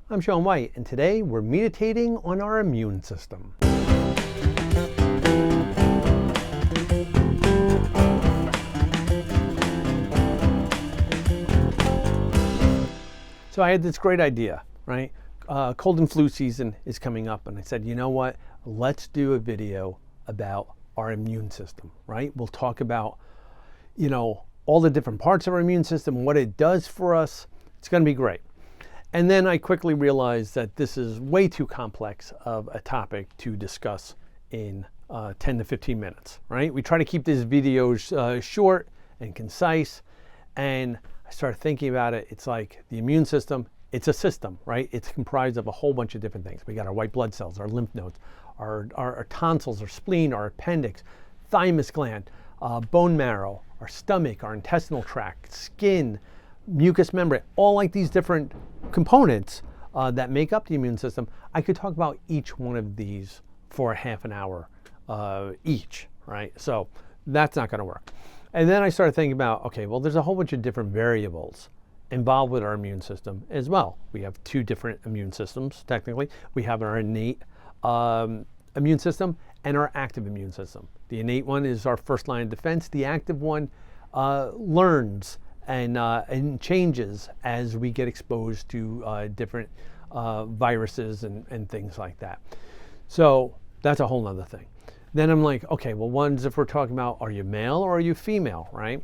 I'm Sean White, and today we're meditating on our immune system. So I had this great idea, right? Cold and flu season is coming up, and I said, you know what? Let's do a video about our immune system, right? We'll talk about, all the different parts of our immune system, what it does for us. It's going to be great. And then I quickly realized that this is way too complex of a topic to discuss in 10 to 15 minutes, right? We try to keep these videos short and concise. And I started thinking about it. It's like the immune system, it's a system, right? It's comprised of a whole bunch of different things. We got our white blood cells, our lymph nodes, our tonsils, our spleen, our appendix, thymus gland, bone marrow, our stomach, our intestinal tract, skin, mucous membrane, all like these different components that make up the immune system. I could talk about each one of these for a half an hour each, right? So that's not going to work. And then I started thinking about, okay, well, there's a whole bunch of different variables involved with our immune system as well. We have two different immune systems, technically. We have our innate immune system and our active immune system. The innate one is our first line of defense. The active one learns and changes as we get exposed to different viruses and things like that. So that's a whole nother thing. Then I'm like, okay, well, one's if we're talking about, are you male or are you female, right?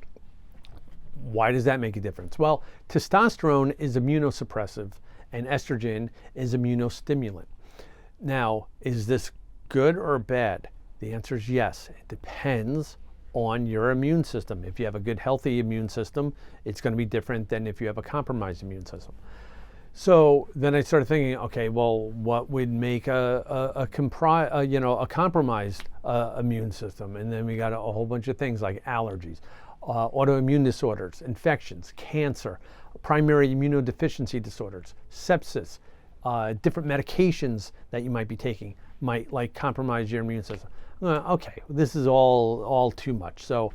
Why does that make a difference? Well, testosterone is immunosuppressive and estrogen is immunostimulant. Now, is this good or bad? The answer is yes. It depends on your immune system. If you have a good, healthy immune system, it's going to be different than if you have a compromised immune system. So then I started thinking, okay, well, what would make a compromised immune system? And then we got a whole bunch of things like allergies, autoimmune disorders, infections, cancer, primary immunodeficiency disorders, sepsis, different medications that you might be taking might like compromise your immune system. Okay, this is all too much. So,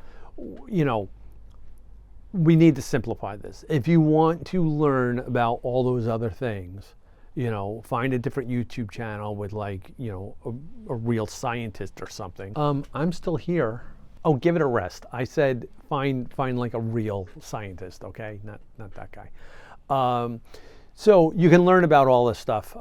we need to simplify this. If you want to learn about all those other things, find a different YouTube channel with a real scientist or something. I'm still here. Oh, give it a rest. I said find like a real scientist, okay? Not that guy. So you can learn about all this stuff,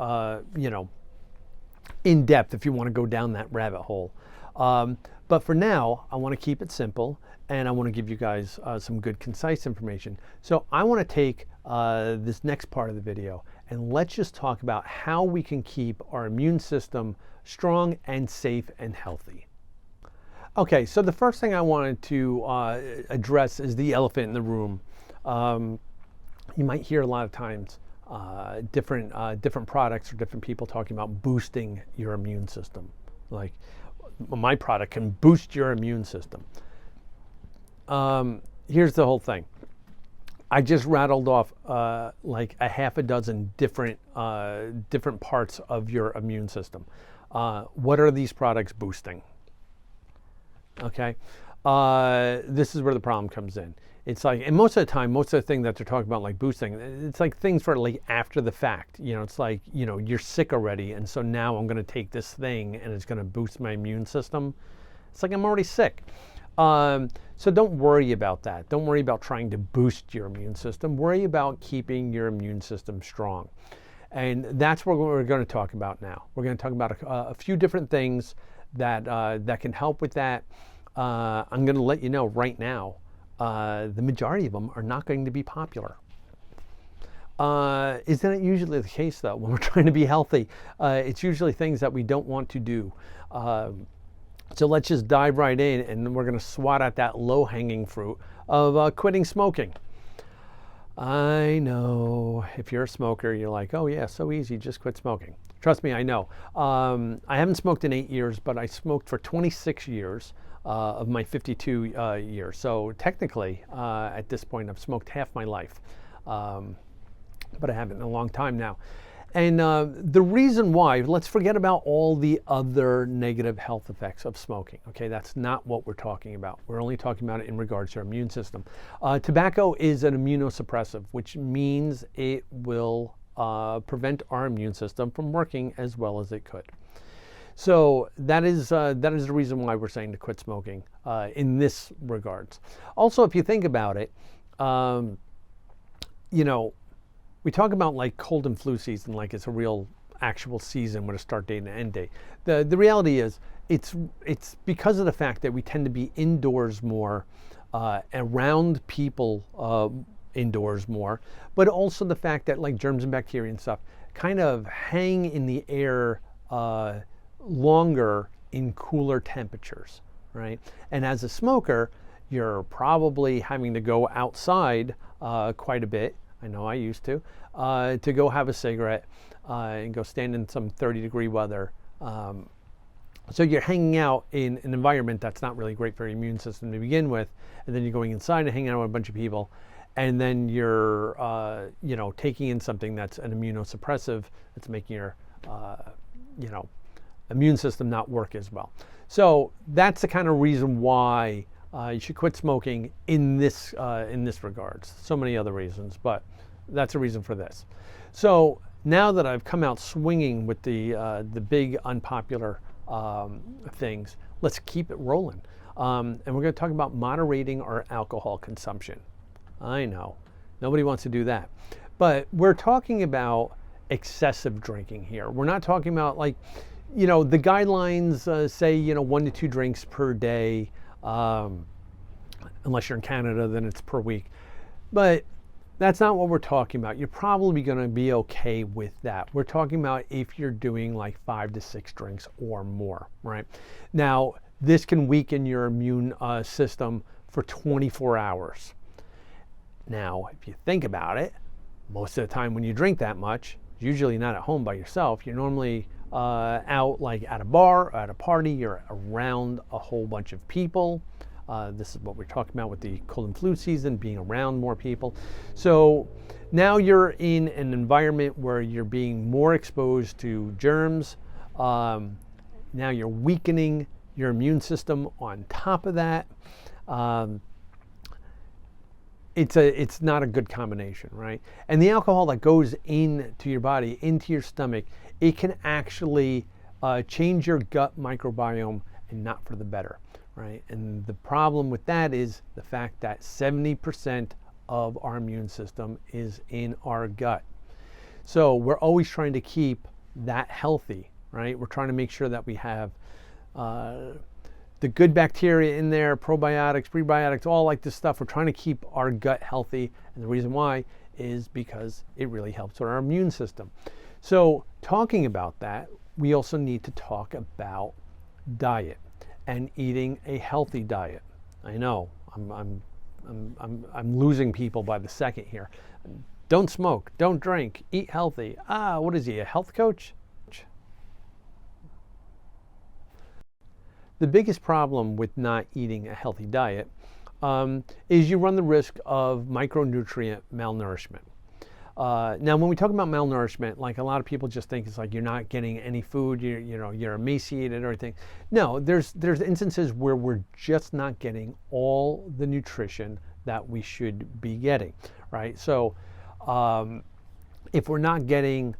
in depth if you want to go down that rabbit hole. But for now, I want to keep it simple, and I want to give you guys some good, concise information. So I want to take this next part of the video, and let's just talk about how we can keep our immune system strong and safe and healthy. Okay, so the first thing I wanted to address is the elephant in the room. You might hear a lot of times different products or different people talking about boosting your immune system. Like, my product can boost your immune system. Here's the whole thing. I just rattled off like a half a dozen different parts of your immune system. What are these products boosting? Okay, this is where the problem comes in. It's like, and most of the time, most of the thing that they're talking about, like boosting, it's like things for like after the fact. It's like, you're sick already, and so now I'm going to take this thing and it's going to boost my immune system. It's like I'm already sick. So don't worry about that. Don't worry about trying to boost your immune system. Worry about keeping your immune system strong. And that's what we're going to talk about now. We're going to talk about a few different things that can help with that. I'm going to let you know right now, the majority of them are not going to be popular. Isn't it usually the case, though, when we're trying to be healthy? It's usually things that we don't want to do. So let's just dive right in, and we're going to swat at that low-hanging fruit of quitting smoking. I know if you're a smoker, you're like, oh yeah, so easy, just quit smoking. Trust me, I know. I haven't smoked in 8 years, but I smoked for 26 years of my 52 years. So technically, at this point, I've smoked half my life, but I haven't in a long time now. And the reason why, let's forget about all the other negative health effects of smoking. Okay, that's not what we're talking about. We're only talking about it in regards to our immune system. Tobacco is an immunosuppressive, which means it will prevent our immune system from working as well as it could. So that is the reason why we're saying to quit smoking in this regards. Also, if you think about it, you know, we talk about like cold and flu season like it's a real actual season with a start date and an end date. The reality is it's because of the fact that we tend to be indoors more, around people indoors more, but also the fact that like germs and bacteria and stuff kind of hang in the air longer in cooler temperatures, right? And as a smoker, you're probably having to go outside quite a bit. I know I used to go have a cigarette and go stand in some 30-degree weather. So you're hanging out in an environment that's not really great for your immune system to begin with, and then you're going inside and hanging out with a bunch of people, and then you're you know, taking in something that's an immunosuppressive that's making your you know, immune system not work as well. So that's the kind of reason why you should quit smoking in this regards. So many other reasons, but that's a reason for this. So now that I've come out swinging with the big unpopular things, let's keep it rolling. And we're going to talk about moderating our alcohol consumption. I know, nobody wants to do that. But we're talking about excessive drinking here. We're not talking about like, you know, the guidelines say, you know, 1 to 2 drinks per day. Unless you're in Canada, then it's per week. But that's not what we're talking about. You're probably going to be okay with that. We're talking about if you're doing like 5 to 6 drinks or more, right? Now, this can weaken your immune system for 24 hours. Now, if you think about it, most of the time when you drink that much, usually not at home by yourself. You're normally out like at a bar or at a party. You're around a whole bunch of people. This is what we're talking about with the cold and flu season, being around more people. So now you're in an environment where you're being more exposed to germs. Now you're weakening your immune system on top of that. It's not a good combination, right? And the alcohol that goes into your body, into your stomach, it can actually change your gut microbiome, and not for the better, right? And the problem with that is the fact that 70% of our immune system is in our gut. So we're always trying to keep that healthy, right? We're trying to make sure that we have the good bacteria in there, probiotics, prebiotics, all like this stuff. We're trying to keep our gut healthy. And the reason why is because it really helps with our immune system. So talking about that, we also need to talk about diet and eating a healthy diet. I know I'm losing people by the second here. Don't smoke, don't drink, eat healthy. What is he, a health coach? The biggest problem with not eating a healthy diet is you run the risk of micronutrient malnourishment. Now, when we talk about malnourishment, like a lot of people just think it's like you're not getting any food, you're emaciated or anything. No, there's instances where we're just not getting all the nutrition that we should be getting, right? So if we're not getting,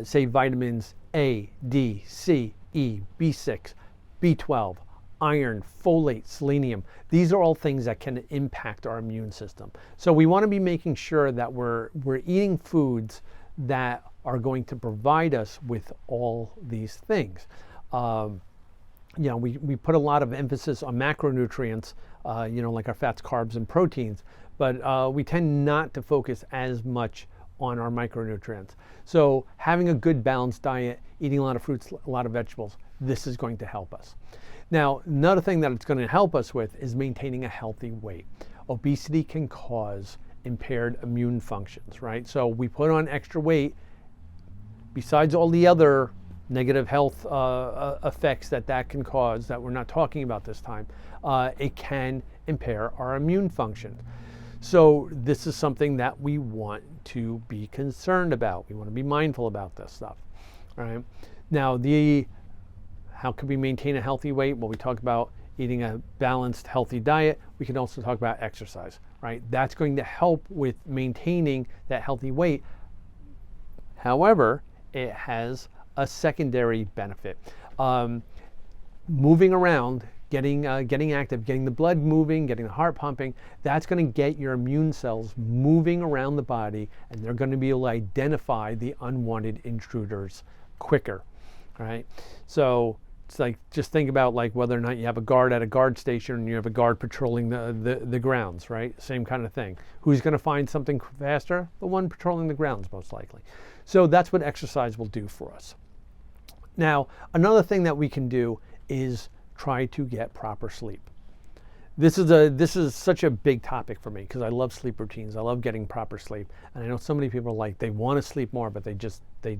say, vitamins A, D, C, E, B6, B12, iron, folate, selenium. These are all things that can impact our immune system. So we want to be making sure that we're eating foods that are going to provide us with all these things. We put a lot of emphasis on macronutrients, like our fats, carbs, and proteins, but we tend not to focus as much on our micronutrients. So having a good balanced diet, eating a lot of fruits, a lot of vegetables, this is going to help us. Now, another thing that it's going to help us with is maintaining a healthy weight. Obesity can cause impaired immune functions, right? So we put on extra weight, besides all the other negative health effects that can cause that we're not talking about this time, it can impair our immune function. So this is something that we want to be concerned about. We want to be mindful about this stuff, all right? Now, how can we maintain a healthy weight? Well, we talk about eating a balanced, healthy diet. We can also talk about exercise, right? That's going to help with maintaining that healthy weight. However, it has a secondary benefit. Moving around, getting active, getting the blood moving, getting the heart pumping, that's going to get your immune cells moving around the body, and they're going to be able to identify the unwanted intruders quicker, right? So it's like, just think about like whether or not you have a guard at a guard station and you have a guard patrolling the grounds, right? Same kind of thing. Who's going to find something faster? The one patrolling the grounds, most likely. So that's what exercise will do for us. Now, another thing that we can do is try to get proper sleep. This is such a big topic for me because I love sleep routines. I love getting proper sleep, and I know so many people like they want to sleep more, but they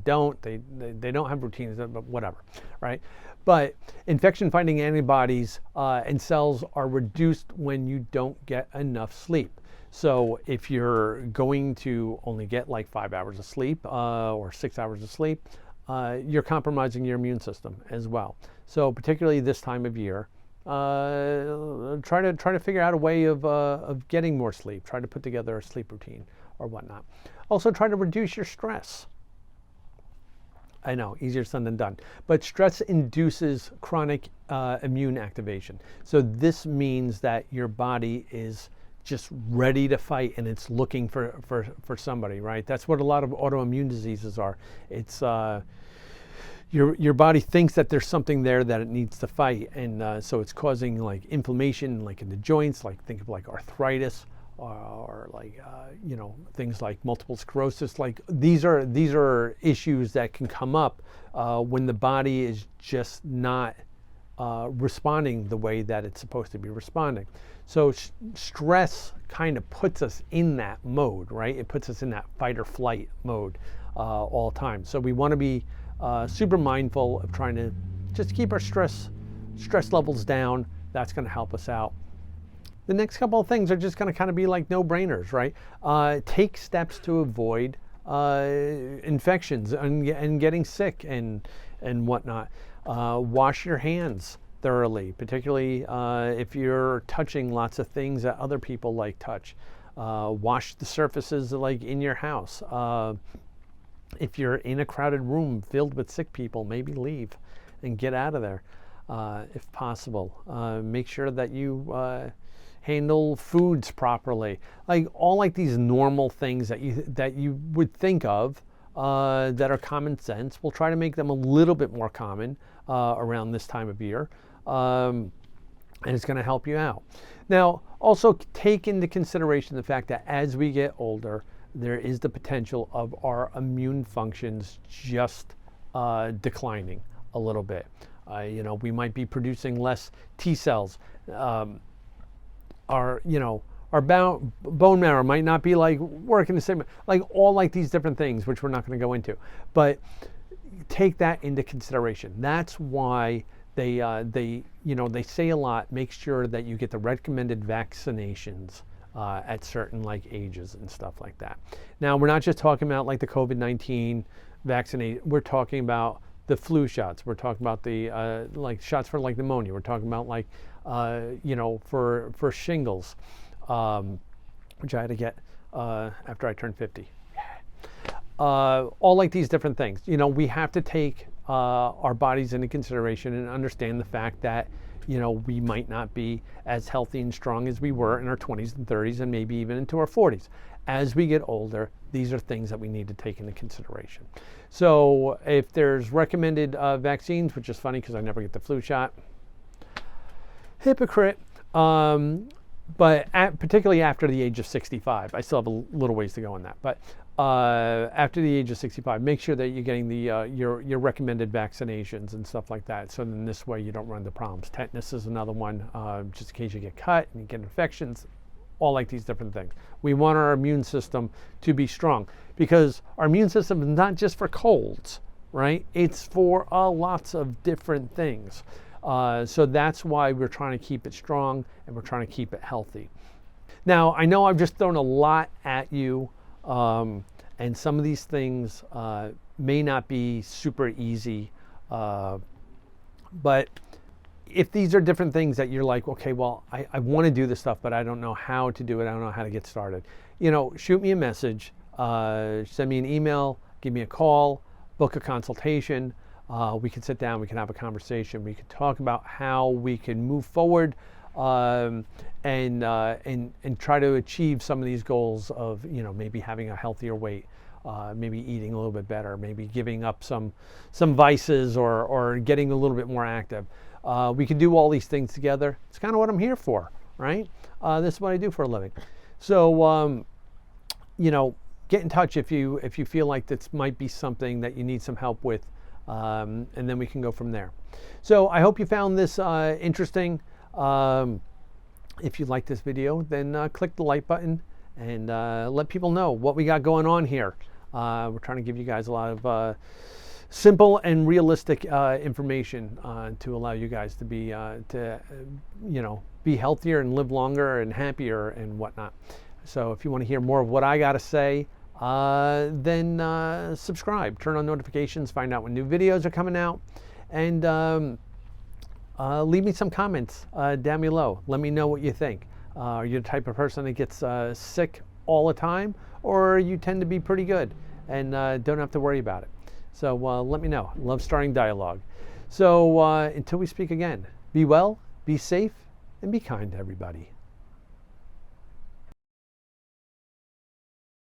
don't have routines, but whatever, right? But infection-fighting antibodies and cells are reduced when you don't get enough sleep. So if you're going to only get like 5 hours of sleep or 6 hours of sleep, you're compromising your immune system as well. So particularly this time of year, try to figure out a way of getting more sleep. Try to put together a sleep routine or whatnot. Also, try to reduce your stress. I know, easier said than done. But stress induces chronic immune activation. So this means that your body is just ready to fight and it's looking for somebody, right? That's what a lot of autoimmune diseases are. It's your body thinks that there's something there that it needs to fight, and so it's causing like inflammation, like in the joints, like think of like arthritis, or like things like multiple sclerosis. Like these are issues that can come up when the body is just not responding the way that it's supposed to be responding. So stress kind of puts us in that mode, right? It puts us in that fight or flight mode all the time. So we want to be super mindful of trying to just keep our stress levels down. That's going to help us out. The next couple of things are just going to kind of be like no-brainers, right? Take steps to avoid infections and getting sick and whatnot. Wash your hands thoroughly, particularly if you're touching lots of things that other people like touch. Wash the surfaces like in your house. If you're in a crowded room filled with sick people, maybe leave and get out of there if possible. Make sure that you handle foods properly. Like all like these normal things that you would think of that are common sense. We'll try to make them a little bit more common around this time of year. And it's going to help you out. Now, also take into consideration the fact that as we get older, there is the potential of our immune functions just declining a little bit. We might be producing less T cells. Our bone marrow might not be like working the same, like all like these different things, which we're not going to go into. But take that into consideration. That's why they say a lot. Make sure that you get the recommended vaccinations at certain like ages and stuff like that. Now, we're not just talking about like the COVID-19 vaccinate. We're talking about the flu shots. We're talking about the like shots for like pneumonia. We're talking about like for shingles, which I had to get after I turned 50. All like these different things. We have to take our bodies into consideration and understand the fact that we might not be as healthy and strong as we were in our 20s and 30s and maybe even into our 40s. As we get older, these are things that we need to take into consideration. So if there's recommended vaccines, which is funny because I never get the flu shot, hypocrite, but particularly after the age of 65, I still have a little ways to go on that, but after the age of 65, make sure that you're getting the your recommended vaccinations and stuff like that. So then this way you don't run into problems. Tetanus is another one, just in case you get cut and you get infections, all like these different things. We want our immune system to be strong because our immune system is not just for colds, right? It's for lots of different things. So that's why we're trying to keep it strong and we're trying to keep it healthy. Now, I know I've just thrown a lot at you. And some of these things may not be super easy, but if these are different things that you're like, okay, well, I want to do this stuff, but I don't know how to do it. I don't know how to get started. Shoot me a message, send me an email, give me a call, book a consultation. We can sit down, we can have a conversation, we can talk about how we can move forward and try to achieve some of these goals of, you know, maybe having a healthier weight, maybe eating a little bit better, maybe giving up some vices or getting a little bit more active. We can do all these things together. It's kind of what I'm here for, right? This is what I do for a living. So, you know, get in touch if you feel like this might be something that you need some help with, and then we can go from there. So I hope you found this interesting. If you like this video, then click the like button and let people know what we got going on here. We're trying to give you guys a lot of simple and realistic information to allow you guys to be you know, be healthier and live longer and happier and whatnot. So if you want to hear more of what I got to say, then subscribe, turn on notifications, find out when new videos are coming out, and leave me some comments down below. Let me know what you think. Are you the type of person that gets sick all the time, or you tend to be pretty good and don't have to worry about it? So let me know. Love starting dialogue. So until we speak again, be well, be safe, and be kind to everybody.